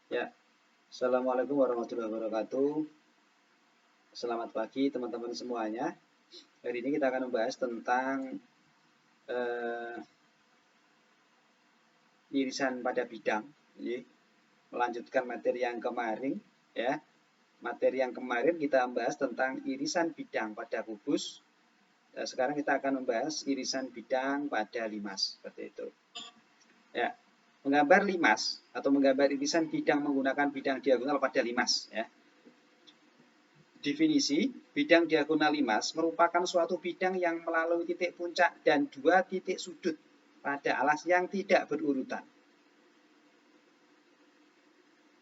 Ya, Assalamualaikum warahmatullahi wabarakatuh. Selamat pagi teman-teman semuanya. Hari ini kita akan membahas tentang eh, irisan pada bidang. Jadi, melanjutkan materi yang kemarin, ya. Materi yang kemarin kita membahas tentang irisan bidang pada kubus. Sekarang kita akan membahas irisan bidang pada limas, seperti itu. Ya, menggambar limas atau menggambar irisan bidang menggunakan bidang diagonal pada limas, ya. Definisi, bidang diagonal limas merupakan suatu bidang yang melalui titik puncak dan dua titik sudut pada alas yang tidak berurutan.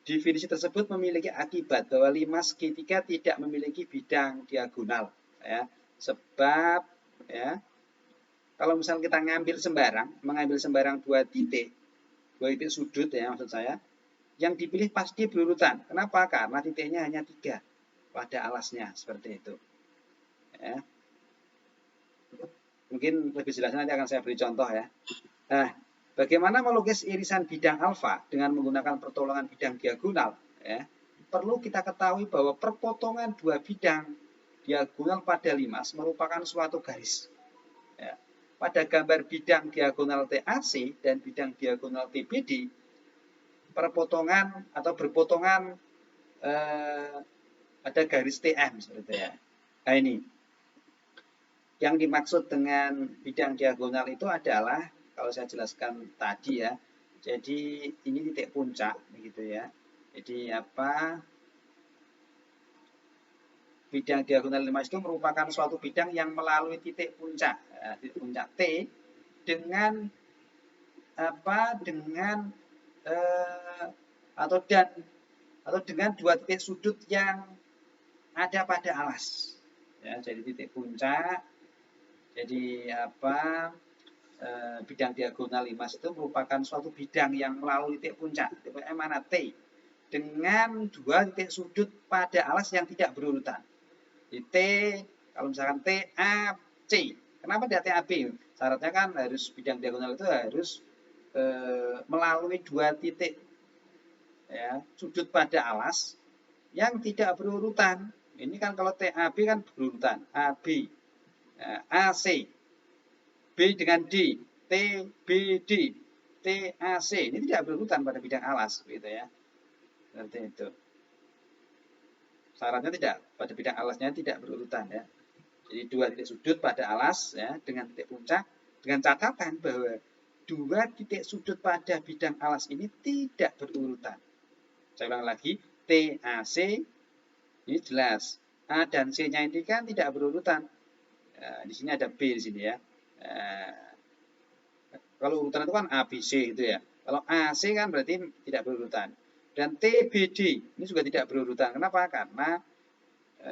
Definisi tersebut memiliki akibat bahwa limas segitiga tidak memiliki bidang diagonal, ya. Sebab, ya, kalau misalnya kita mengambil sembarang dua titik sudut, ya, maksud saya, yang dipilih pasti berurutan. Kenapa? Karena titiknya hanya 3 pada alasnya, seperti itu. Ya. Mungkin lebih jelasnya nanti akan saya beri contoh, ya. Nah, bagaimana melukis irisan bidang alfa dengan menggunakan pertolongan bidang diagonal? Ya, perlu kita ketahui bahwa perpotongan dua bidang diagonal pada limas merupakan suatu garis. Ya. Pada gambar bidang diagonal TAC dan bidang diagonal TBD, perpotongan atau berpotongan ada garis TM seperti itu, ya. Nah, ini yang dimaksud dengan bidang diagonal itu adalah, kalau saya jelaskan tadi, ya, jadi ini titik puncak begitu, ya. Jadi bidang diagonal limas itu merupakan suatu bidang yang melalui titik puncak, titik puncak T dengan dengan atau dengan dua titik sudut yang ada pada alas, ya. Jadi titik puncak, jadi bidang diagonal limas itu merupakan suatu bidang yang melalui titik puncak, titik mana T, dengan dua titik sudut pada alas yang tidak berurutan. Di T, kalau misalkan T, A, C. Kenapa tidak T, A, B? Syaratnya kan harus bidang diagonal itu harus melalui dua titik, ya, sudut pada alas yang tidak berurutan. Ini kan kalau TAB kan berurutan, AB, AC, B dengan D, TBD, TAC. Ini tidak berurutan pada bidang alas, gitu, ya. Seperti itu. Syaratnya tidak, pada bidang alasnya tidak berurutan, ya. Jadi dua titik sudut pada alas, ya, dengan titik puncak, dengan catatan bahwa dua titik sudut pada bidang alas ini tidak berurutan. Saya ulang lagi, TAC ini jelas. A dan C-nya ini kan tidak berurutan. Di sini ada B di sini, ya. Kalau urutan itu kan A, B, C itu, ya. Kalau AC kan berarti tidak berurutan. Dan TBD ini juga tidak berurutan. Kenapa? Karena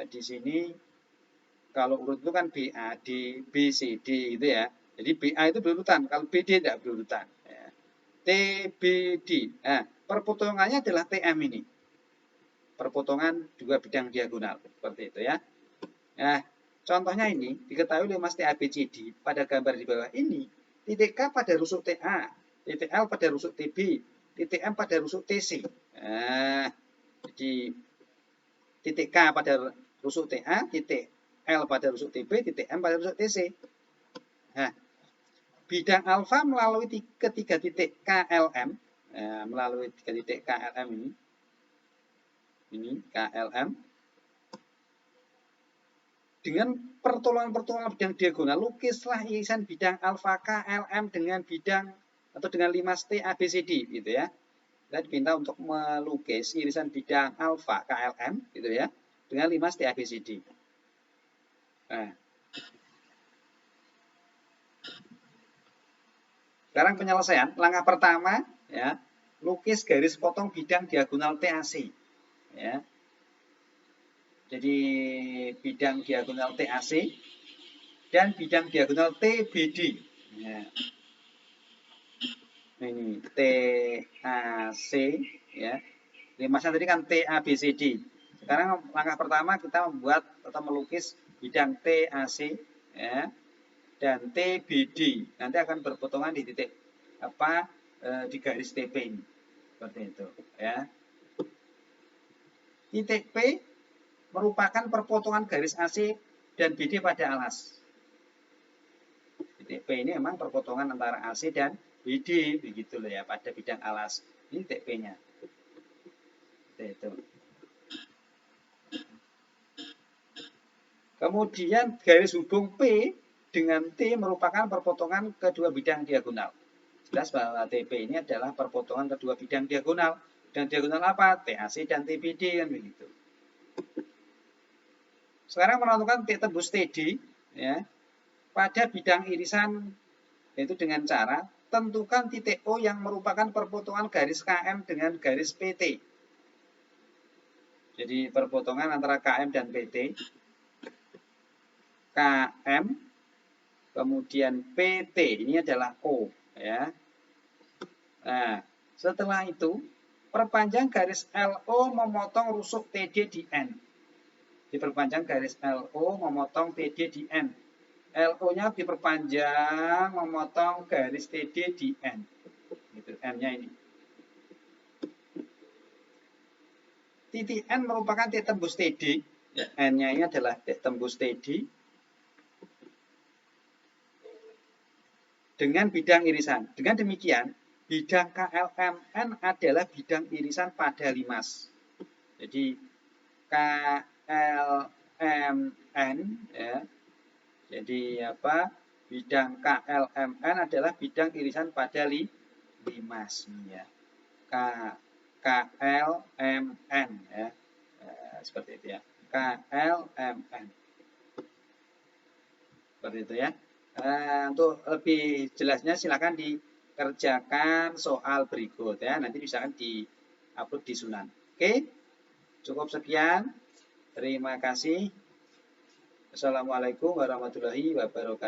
di sini kalau urut itu kan BA, D, B, C, D gitu, ya. Jadi BA itu berurutan, kalau BD tidak berurutan, ya. TBD. Nah, perpotongannya adalah TM ini. Perpotongan dua bidang diagonal, seperti itu, ya. Nah, contohnya ini diketahui oleh Mas TABCD pada gambar di bawah ini. Titik K pada rusuk TA, titik L pada rusuk TB, titik M pada rusuk TC. Nah, jadi titik K pada rusuk TA, titik L pada rusuk TB, titik M pada rusuk TC. Nah, bidang alfa melalui ketiga titik KLM, melalui tiga titik KLM ini KLM, dengan pertolongan bidang diagonal, lukislah irisan bidang alfa KLM dengan bidang atau dengan limas T ABCD, gitu, ya. Kita diminta untuk melukis irisan bidang alfa KLM, gitu, ya, dengan limas T ABCD. Nah, sekarang penyelesaian. Langkah pertama, ya, lukis garis potong bidang diagonal TAC, ya. Jadi bidang diagonal TAC dan bidang diagonal TBD. Ya. Ini TAC, ya. Limasnya tadi kan TABCD. Sekarang langkah pertama kita membuat atau melukis bidang TAC, ya, dan TBD. Nanti akan berpotongan di titik di garis TP ini. Seperti itu, ya. titik P merupakan perpotongan garis AC dan BD pada alas. Titik P ini memang perpotongan antara AC dan BD, begitu loh ya, pada bidang alas. Ini titik P-nya. Itu. Kemudian garis hubung P dengan T merupakan perpotongan kedua bidang diagonal. Jelas bahwa TP ini adalah perpotongan kedua bidang diagonal. Dan diagonal apa? TAC dan TBD kan begitu. Sekarang menentukan T tembus TD ya, pada bidang irisan, yaitu dengan cara tentukan titik O yang merupakan perpotongan garis KM dengan garis PT. Jadi perpotongan antara KM dan PT. KM, kemudian PT, ini adalah O. Ya. Nah, setelah itu, perpanjang garis LO memotong rusuk TD di N. Diperpanjang garis LO memotong TD di N. LO-nya diperpanjang memotong garis TD di N. Gitu, N-nya ini. Titik N merupakan titik tembus TD. N-nya ini adalah titik tembus TD dengan bidang irisan. Dengan demikian, bidang KLMN adalah bidang irisan pada limas. Jadi KLMN ya. Jadi apa? Bidang KLMN adalah bidang irisan pada limas ya. KLMN ya. Seperti itu ya. KLMN. Seperti itu ya. Untuk lebih jelasnya silakan dikerjakan soal berikut ya. Nanti misalkan di-upload di Sunan. Oke. Cukup sekian. Terima kasih. Assalamualaikum warahmatullahi wabarakatuh.